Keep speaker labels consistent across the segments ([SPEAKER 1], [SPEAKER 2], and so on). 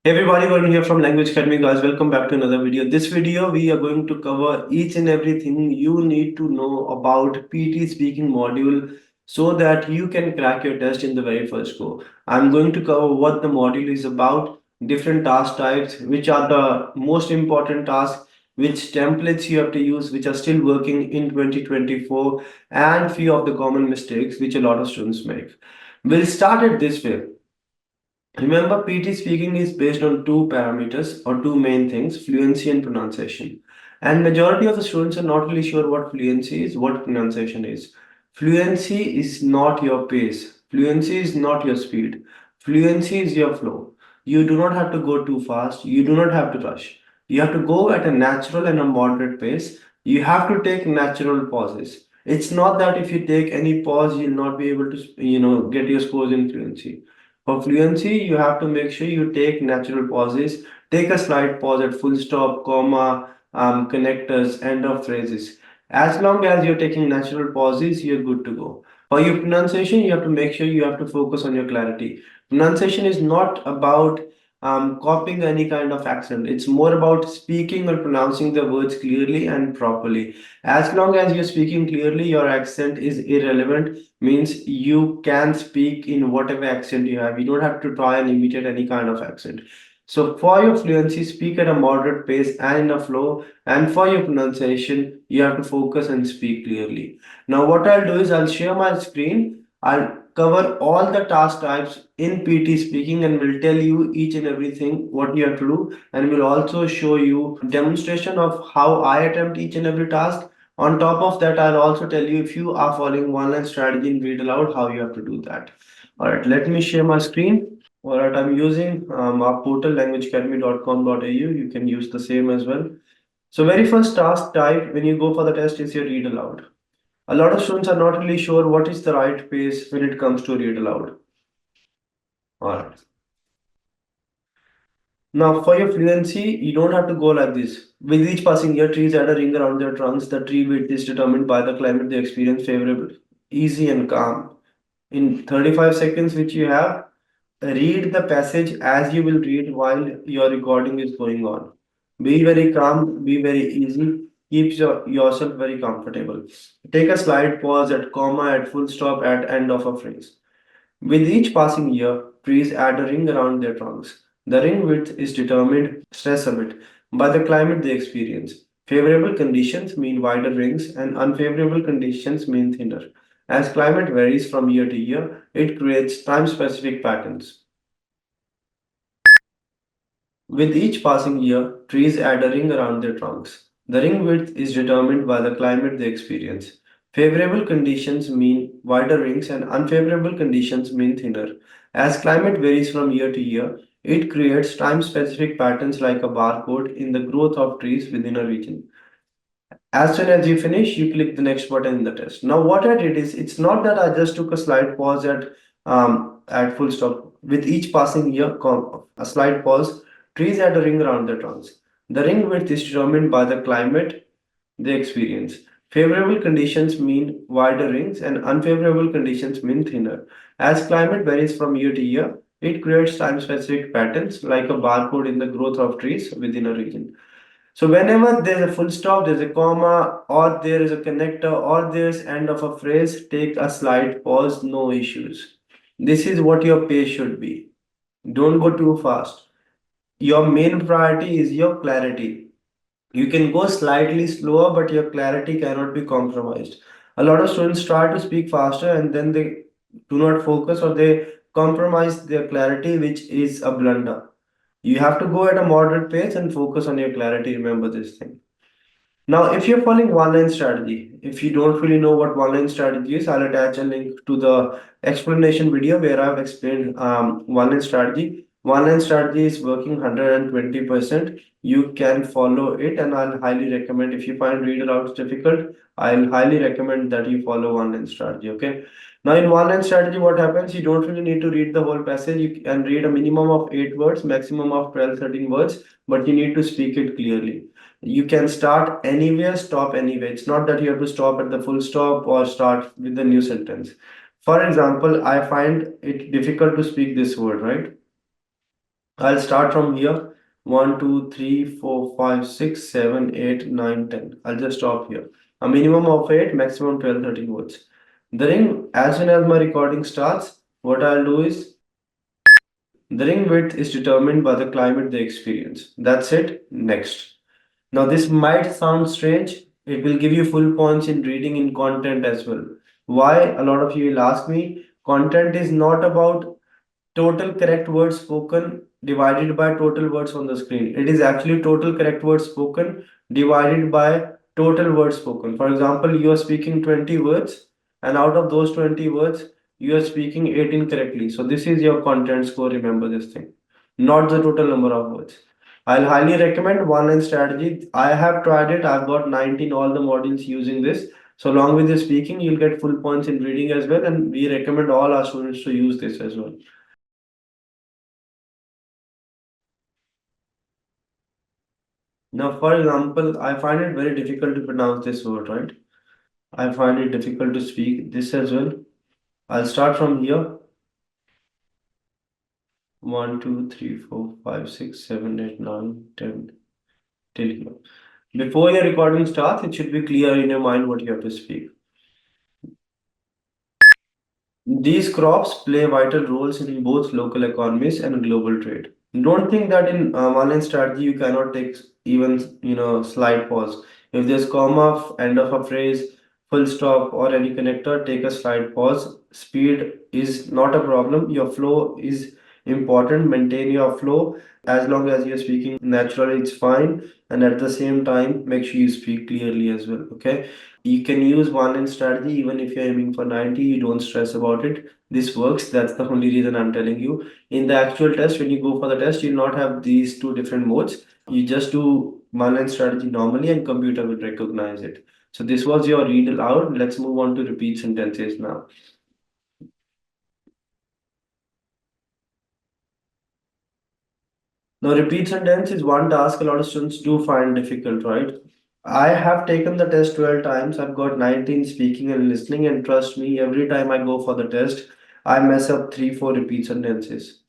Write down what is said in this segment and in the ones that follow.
[SPEAKER 1] Hey everybody, Varun here from Language Academy, guys. Welcome back to another video. This video, we are going to cover each and everything you need to know about PT speaking module so that you can crack your test in the very first go. I'm going to cover what the module is about, different task types, which are the most important tasks, which templates you have to use, which are still working in 2024, and few of the common mistakes which a lot of students make. We'll start it this way. Remember, PT speaking is based on two parameters or two main things, fluency and pronunciation. And majority of the students are not really sure what fluency is, what pronunciation is. Fluency is not your pace. Fluency is not your speed. Fluency is your flow. You do not have to go too fast. You do not have to rush. You have to go at a natural and a moderate pace. You have to take natural pauses. It's not that if you take any pause, you'll not be able to, get your scores in fluency. For fluency, you have to make sure you take natural pauses. Take a slight pause at full stop, comma, connectors, end of phrases. As long as you're taking natural pauses, you're good to go. For your pronunciation, you have to make sure you have to focus on your clarity. Pronunciation is not about copying any kind of accent. It's more about speaking or pronouncing the words clearly and properly. As long as you're speaking clearly, your accent is irrelevant, means you can speak in whatever accent you have. You don't have to try and imitate any kind of accent. So for your fluency, speak at a moderate pace and in a flow. And for your pronunciation, you have to focus and speak clearly. Now, what I'll do is I'll share my screen. I'll cover all the task types in PT speaking and will tell you each and everything what you have to do, and will also show you demonstration of how I attempt each and every task. On top of that, I'll also tell you if you are following one line strategy in Read Aloud, how you have to do that. All right, let me share my screen. All right, I'm using our portal languageacademy.com.au. You can use the same as well. So very first task type when you go for the test is your Read Aloud. A lot of students are not really sure what is the right pace when it comes to Read Aloud. All right. Now, for your fluency, you don't have to go like this. With each passing year, trees add a ring around their trunks. The tree width is determined by the climate they experience favorable, easy and calm. In 35 seconds, which you have, read the passage as you will read while your recording is going on. Be very calm, be very easy, keep yourself very comfortable. Take a slight pause at comma, at full stop, at end of a phrase. With each passing year, trees add a ring around their trunks. The ring width is determined, stress a bit, by the climate they experience. Favorable conditions mean wider rings, and unfavorable conditions mean thinner. As climate varies from year to year, it creates time specific patterns. With each passing year, trees add a ring around their trunks. The ring width is determined by the climate they experience. Favorable conditions mean wider rings and unfavorable conditions mean thinner. As climate varies from year to year, it creates time specific patterns like a barcode in the growth of trees within a region. As soon as you finish, you click the next button in the test. Now, what I did is, it's not that I just took a slight pause at full stop. With each passing year, a slight pause, trees add a ring around their trunks. The ring width is determined by the climate they experience. Favorable conditions mean wider rings, and unfavorable conditions mean thinner. As climate varies from year to year, it creates time-specific patterns like a barcode in the growth of trees within a region. So whenever there's a full stop, there's a comma, or there is a connector, or there's end of a phrase, take a slight pause, no issues. This is what your pace should be. Don't go too fast. Your main priority is your clarity. You can go slightly slower, but your clarity cannot be compromised. A lot of students try to speak faster and then they do not focus or they compromise their clarity, which is a blunder. You have to go at a moderate pace and focus on your clarity. Remember this thing. Now, if you're following one line strategy, if you don't really know what one line strategy is, I'll attach a link to the explanation video where I've explained one line strategy. One line strategy is working 120%. You can follow it, and I'll highly recommend if you find read aloud difficult, I'll highly recommend that you follow one line strategy. Okay. Now, in one line strategy, what happens? You don't really need to read the whole passage. You can read a minimum of 8 words, maximum of 12, 13 words, but you need to speak it clearly. You can start anywhere, stop anywhere. It's not that you have to stop at the full stop or start with the new sentence. For example, I find it difficult to speak this word, right? I'll start from here. 1, 2, 3, 4, 5, 6, 7, 8, 9, 10. I'll just stop here. A minimum of 8, maximum 12, 13 words. The ring, as soon as my recording starts, what I'll do is the ring width is determined by the climate they experience. That's it. Next. Now, this might sound strange. It will give you full points in reading in content as well. Why? A lot of you will ask me. Content is not about total correct words spoken divided by total words on the screen. It is actually total correct words spoken divided by total words spoken. For example, you are speaking 20 words, and out of those 20 words, you are speaking 18 correctly. So, this is your content score. Remember this thing, not the total number of words. I'll highly recommend one line strategy. I have tried it. I've got 19 all the modules using this. So along with the speaking, you'll get full points in reading as well. And we recommend all our students to use this as well. Now, for example, I find it very difficult to pronounce this word, right? I find it difficult to speak this as well. I'll start from here. 1, 2, 3, 4, 5, 6, 7, 8, 9, 10 till here. Before your recording starts, it should be clear in your mind what you have to speak. These crops play vital roles in both local economies and global trade. Don't think that in online strategy you cannot take even slight pause. If there's comma, end of a phrase, full stop, or any connector, take a slight pause. Speed is not a problem. Your flow is important. Maintain your flow. As long as you're speaking naturally, it's fine. And at the same time, make sure you speak clearly as well. Okay. You can use one in strategy even if you're aiming for 90. You don't stress about it. This works. That's the only reason I'm telling you. In the actual test, when you go for the test, you'll not have these two different modes. You just do one line strategy normally and computer will recognize it. So this was your read aloud. Let's move on to repeat sentences now. Now, repeat sentence is one task a lot of students do find difficult, right? I have taken the test 12 times. I've got 19 speaking and listening, and trust me, every time I go for the test, I mess up 3, 4 repeat sentences.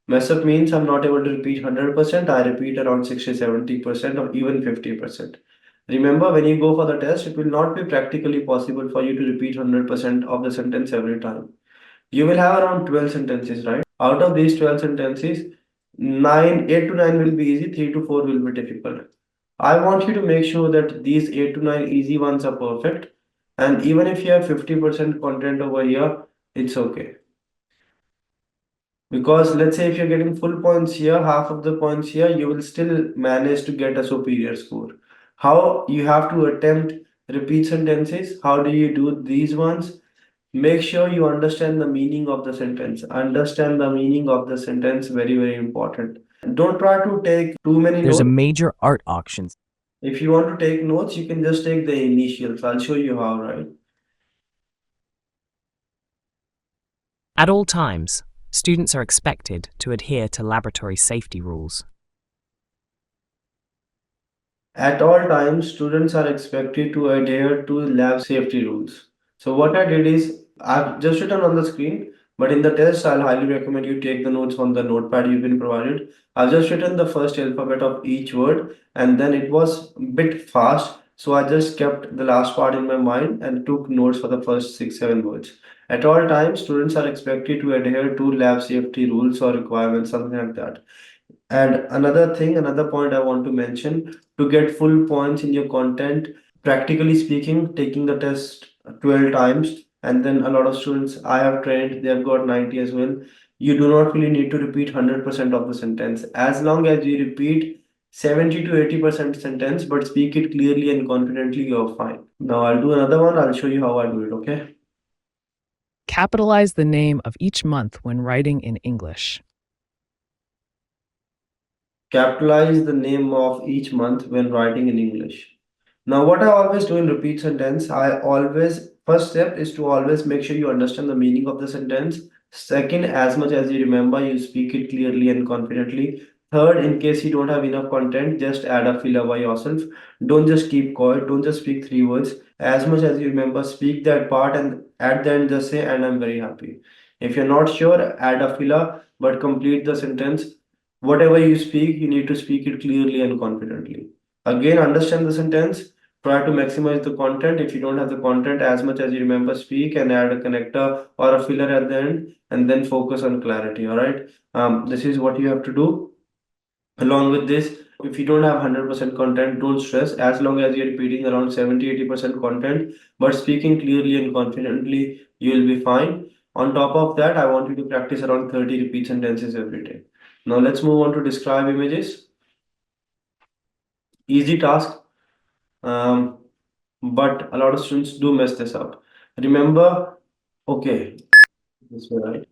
[SPEAKER 1] Mess up means I'm not able to repeat 100%, I repeat around 60, 70% or even 50%. Remember, when you go for the test, it will not be practically possible for you to repeat 100% of the sentence every time. You will have around 12 sentences, right? Out of these 12 sentences, 8 to 9 will be easy, 3 to 4 will be difficult. I want you to make sure that these 8 to 9 easy ones are perfect. And even if you have 50% content over here, it's okay. Because let's say if you're getting full points here, half of the points here, you will still manage to get a superior score. How you have to attempt repeat sentences? How do you do these ones? Make sure you understand the meaning of the sentence. Understand the meaning of the sentence, very, very important. Don't try to take too many
[SPEAKER 2] There's a
[SPEAKER 1] notes.
[SPEAKER 2] major art auction.
[SPEAKER 1] If you want to take notes, you can just take the initials. I'll show you how, right?
[SPEAKER 2] At all times, students are expected to adhere to laboratory safety rules.
[SPEAKER 1] At all times, students are expected to adhere to lab safety rules. So what I did is I've just written on the screen, but in the test, I'll highly recommend you take the notes on the notepad you've been provided. I've just written the first alphabet of each word, and then it was a bit fast, so I just kept the last part in my mind and took notes for the first 6, 7 words. At all times, students are expected to adhere to lab safety rules or requirements, something like that. And another thing, another point I want to mention, to get full points in your content, practically speaking, taking the test 12 times, and then a lot of students I have trained, they have got 90 as well. You do not really need to repeat 100% of the sentence. As long as you repeat 70 to 80% sentence, but speak it clearly and confidently, you're fine. Now I'll do another one. I'll show you how I do it, okay?
[SPEAKER 2] Capitalize the name of each month when writing in English.
[SPEAKER 1] Capitalize the name of each month when writing in English. Now, what I always do in repeat sentence, first step is to always make sure you understand the meaning of the sentence. Second, as much as you remember, you speak it clearly and confidently. Third, in case you don't have enough content, just add a filler by yourself. Don't just keep quiet. Don't just speak 3 words. As much as you remember, speak that part and at the end just say, and I'm very happy. If you're not sure, add a filler, but complete the sentence Whatever you speak, you need to speak it clearly and confidently. Again, understand the sentence. Try to maximize the content. If you don't have the content, as much as you remember, speak and add a connector or a filler at the end, and then focus on clarity. All right. This is what you have to do. Along with this, if you don't have 100% content, don't stress. As long as you're repeating around 70-80% content, but speaking clearly and confidently, you will be fine. On top of that, I want you to practice around 30 repeat sentences every day. Now let's move on to describe images. Easy task, um, but a lot of students do mess this up. Remember, okay, this way, right?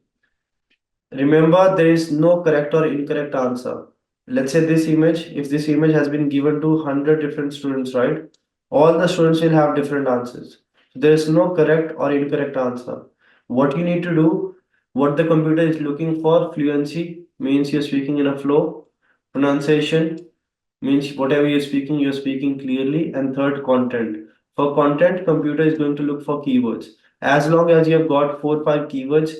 [SPEAKER 1] Remember, there is no correct or incorrect answer. Let's say this image, if this image has been given to 100 different students, right? All the students will have different answers. There is no correct or incorrect answer. What you need to do, what the computer is looking for, fluency means you're speaking in a flow, pronunciation means whatever you're speaking clearly, and third, content. For content, computer is going to look for keywords. As long as you have got 4 or 5 keywords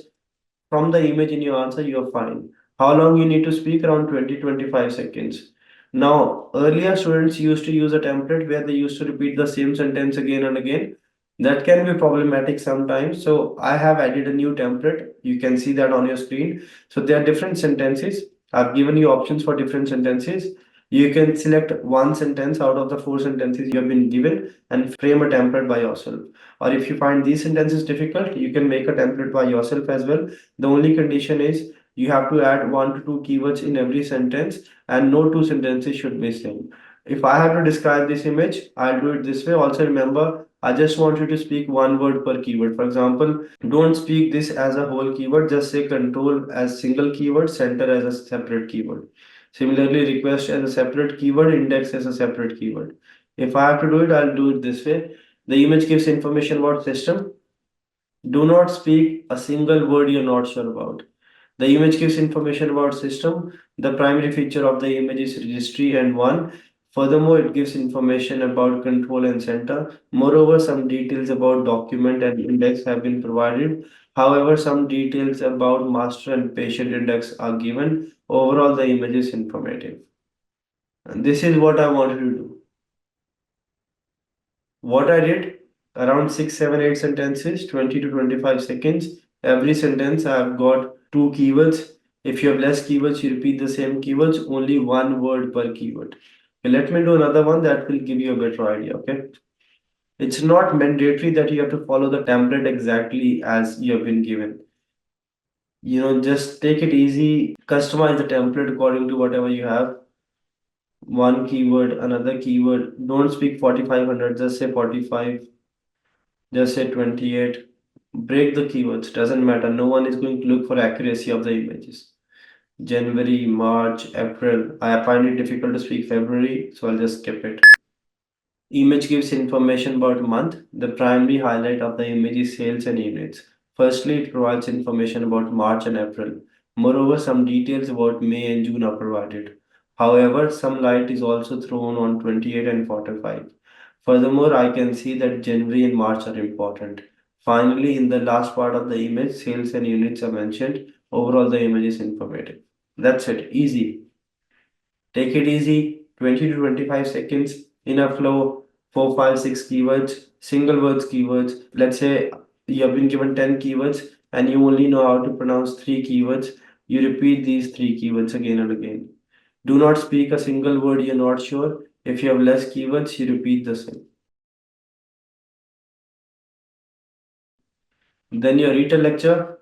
[SPEAKER 1] from the image in your answer, you're fine. How long you need to speak? Around 20-25 seconds. Now, earlier students used to use a template where they used to repeat the same sentence again and again. That can be problematic sometimes. So I have added a new template. You can see that on your screen. So there are different sentences. I've given you options for different sentences. You can select one sentence out of the 4 sentences you have been given and frame a template by yourself. Or if you find these sentences difficult, you can make a template by yourself as well. The only condition is you have to add 1 to 2 keywords in every sentence, and no 2 sentences should be same. If I have to describe this image, I'll do it this way. Also remember, I just want you to speak one word per keyword. For example, don't speak this as a whole keyword, just say control as single keyword, center as a separate keyword. Similarly, request as a separate keyword, index as a separate keyword. If I have to do it, I'll do it this way. The image gives information about system. Do not speak a single word you're not sure about. The image gives information about system. The primary feature of the image is registry and one. Furthermore, it gives information about control and center. Moreover, some details about document and index have been provided. However, some details about master and patient index are given. Overall, the image is informative. And this is what I wanted to do. What I did, around 6, 7, 8 sentences, 20 to 25 seconds. Every sentence I've got 2 keywords. If you have less keywords, you repeat the same keywords, only one word per keyword. Okay, let me do another one that will give you a better idea. Okay. It's not mandatory that you have to follow the template exactly as you have been given. Just take it easy, customize the template according to whatever you have. One keyword, another keyword. Don't speak 4500, just say 45. Just say 28. Break the keywords, doesn't matter. No one is going to look for accuracy of the images. January, March, April. I find it difficult to speak February, so I'll just skip it. Image gives information about month. The primary highlight of the image is sales and units. Firstly, it provides information about March and April. Moreover, some details about May and June are provided. However, some light is also thrown on 28 and 45. Furthermore, I can see that January and March are important. Finally, in the last part of the image, sales and units are mentioned. Overall, the image is informative. That's it. Easy. Take it easy. 20 to 25 seconds in a flow. 4, 5, 6 keywords, single words keywords. Let's say you have been given 10 keywords and you only know how to pronounce 3 keywords. You repeat these 3 keywords again and again. Do not speak a single word you're not sure. If you have less keywords, you repeat the same. Then your Retell lecture,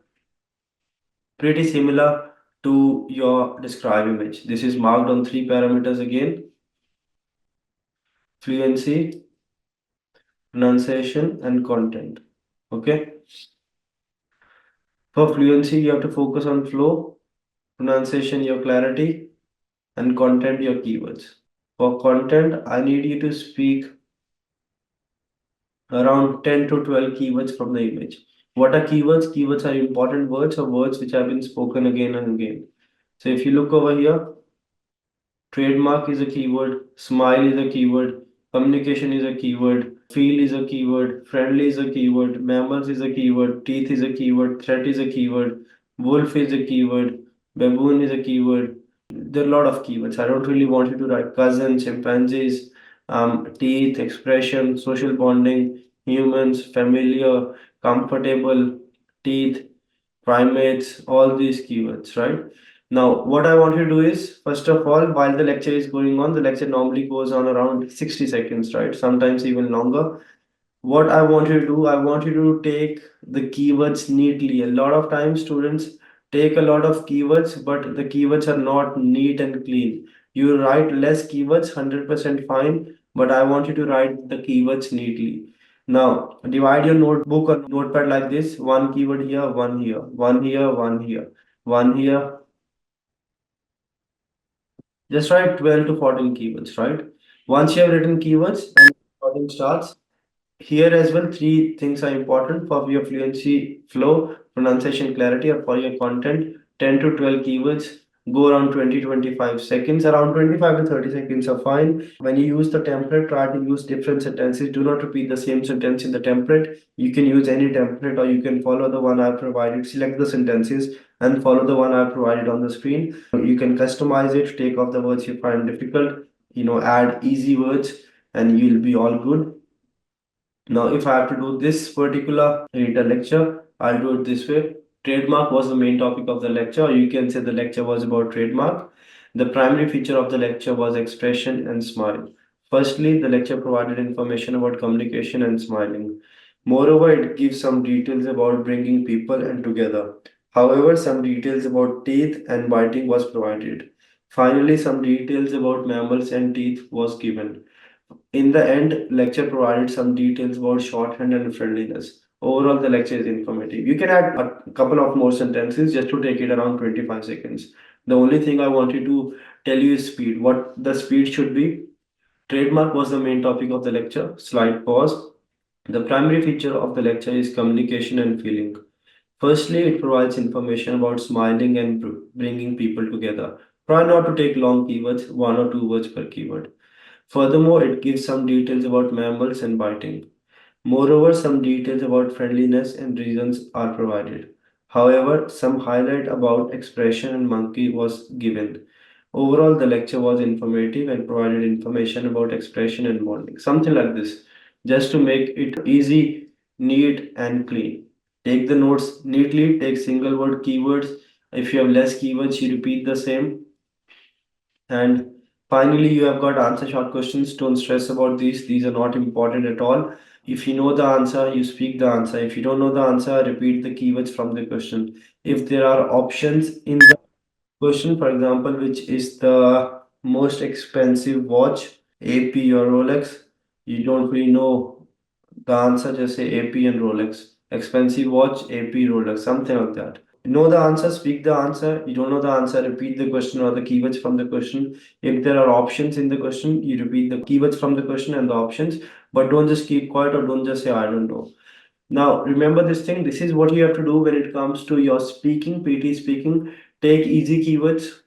[SPEAKER 1] pretty similar to your describe image. This is marked on 3 parameters again: fluency, pronunciation, and content. Okay. For fluency, you have to focus on flow, pronunciation, your clarity, and content, your keywords. For content, I need you to speak around 10 to 12 keywords from the image. What are keywords? Keywords are important words or words which have been spoken again and again. So if you look over here, trademark is a keyword, smile is a keyword, communication is a keyword, feel is a keyword, friendly is a keyword, mammals is a keyword, teeth is a keyword, threat is a keyword, wolf is a keyword, baboon is a keyword, There are a lot of keywords. I don't really want you to write cousins, chimpanzees, teeth, expression, social bonding, humans, familiar, comfortable, teeth, primates, all these keywords, right? Now, what I want you to do is, first of all, while the lecture is going on, the lecture normally goes on around 60 seconds, right? Sometimes even longer. What I want you to do, I want you to take the keywords neatly. A lot of times students take a lot of keywords, but the keywords are not neat and clean. You write less keywords, 100% fine, but I want you to write the keywords neatly. Now, divide your notebook or notepad like this: one keyword here, one here, one here, one here, one here. Just write 12 to 14 keywords, right? Once you have written keywords and recording starts, here as well, three things are important for your fluency, flow, pronunciation clarity, or for your content. 10 to 12 keywords, go around 20 25 seconds. Around 25 to 30 seconds are fine. When you use the template, try to use different sentences. Do not repeat the same sentence in the template. You can use any template, or you can follow the one I provided. Select the sentences and follow the one I provided on the screen. You can customize it, take off the words you find difficult, add easy words, and you'll be all good. Now, if I have to do this particular reader lecture, I'll do it this way. Trademark was the main topic of the lecture, or you can say the lecture was about trademark. The primary feature of the lecture was expression and smile. Firstly, the lecture provided information about communication and smiling. Moreover, it gives some details about bringing people and together. However, some details about teeth and biting was provided. Finally, some details about mammals and teeth was given. In the end, lecture provided some details about shorthand and friendliness. Overall, the lecture is informative. You can add a couple of more sentences just to take it around 25 seconds. The only thing I wanted to tell you is speed. What the speed should be. Trademark was the main topic of the lecture. Slide pause. The primary feature of the lecture is communication and feeling. Firstly, it provides information about smiling and bringing people together. Try not to take long keywords, one or two words per keyword. Furthermore, it gives some details about mammals and biting. Moreover, some details about friendliness and reasons are provided. However, some highlight about expression and monkey was given. Overall, the lecture was informative and provided information about expression and bonding. Something like this, just to make it easy, neat, and clean. Take the notes neatly, take single word keywords. If you have less keywords, you repeat the same. And finally, you have got answer short questions. Don't stress about these. These are not important at all. If you know the answer, you speak the answer. If you don't know the answer, repeat the keywords from the question. If there are options in the question, for example, which is the most expensive watch, AP or Rolex, you don't really know the answer, just say AP and Rolex. Expensive watch, AP, Rolex, something like that. Know the answer, speak the answer. You don't know the answer, repeat the question or the keywords from the question. If there are options in the question, you repeat the keywords from the question and the options, but don't just keep quiet or don't just say, I don't know. Now, remember this thing. This is what you have to do when it comes to your speaking, PT speaking. Take easy keywords,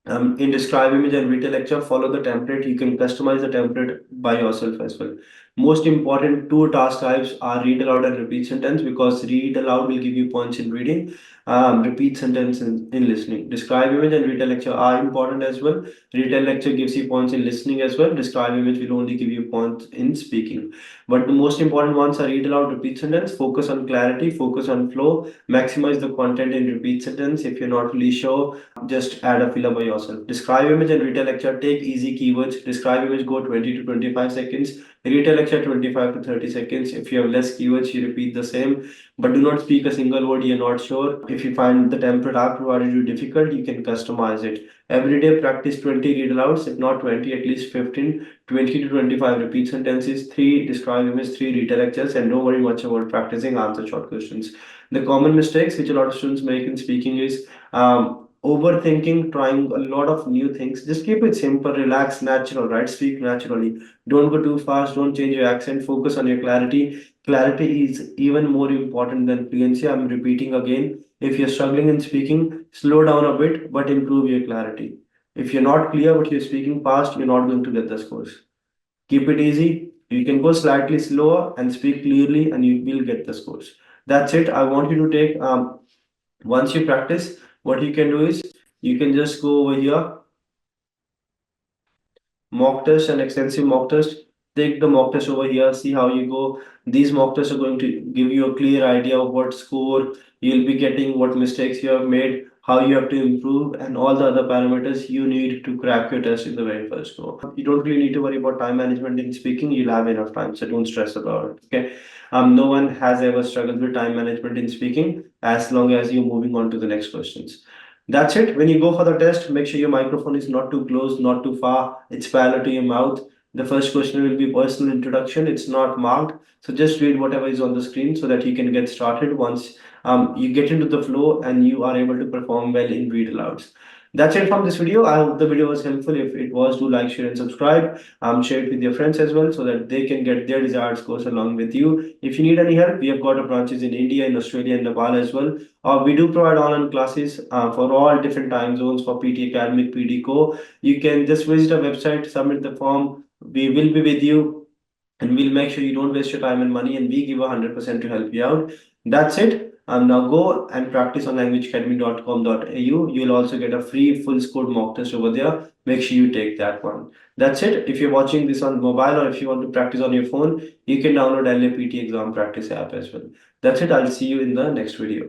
[SPEAKER 1] in describe image and retell lecture, follow the template. You can customize the template by yourself as well. Most important two task types are read aloud and repeat sentence, because read aloud will give you points in reading, repeat sentence in listening. Describe image and retell lecture are important as well. Retell lecture gives you points in listening as well. Describe image will only give you points in speaking. But the most important ones are read aloud, repeat sentence. Focus on clarity, focus on flow, maximize the content in repeat sentence. If you're not really sure, just add a filler by yourself. Describe image and retell lecture, take easy keywords. Describe image, go 20 to 25 seconds. Retell lecture, 25 to 30 seconds. If you have less keywords, you repeat the same, but do not speak a single word you're not sure. If you find the template I provided you difficult, you can customize it. Every day practice 20 read alouds, if not 20, at least 15. 20 to 25 repeat sentences, 3 describe image, 3 retell lectures, and don't worry much about practicing answer short questions. The common mistakes which a lot of students make in speaking is overthinking, trying a lot of new things. Just keep it simple, relax, natural, right? Speak naturally. Don't go too fast, don't change your accent, focus on your clarity. Clarity is even more important than fluency. I'm repeating again. If you're struggling in speaking, slow down a bit, but improve your clarity. If you're not clear but you're speaking fast, you're not going to get the scores. Keep it easy. You can go slightly slower and speak clearly, and you will get the scores. That's it. I want you to take once you practice, what you can do is You can just go over here, mock test and extensive mock test. Take the mock test over here, see how you go. These mock tests are going to give you a clear idea of what score you'll be getting, what mistakes you have made, how you have to improve, and all the other parameters you need to crack your test in the very first go. You don't really need to worry about time management in speaking. You'll have enough time, so don't stress about it. Okay. No one has ever struggled with time management in speaking as long as you're moving on to the next questions. That's it. When you go for the test, make sure your microphone is not too close, not too far. It's parallel to your mouth. The first question will be personal introduction. It's not marked. So just read whatever is on the screen so that you can get started once you get into the flow and you are able to perform well in read alouds. That's it from this video. I hope the video was helpful. If it was, do like, share, and subscribe. Share it with your friends as well so that they can get their desired scores along with you. If you need any help, we have got branches in India, in Australia, and Nepal as well. We do provide online classes for all different time zones for PTE Academic, PTE Co. You can just visit our website, submit the form. We will be with you and we'll make sure you don't waste your time and money, and we give 100% to help you out. That's it. Now go and practice on languageacademy.com.au. You'll also get a free full score mock test over there. Make sure you take that one. That's it. If you're watching this on mobile or if you want to practice on your phone, you can download LA PT exam practice app as well. That's it. I'll see you in the next video.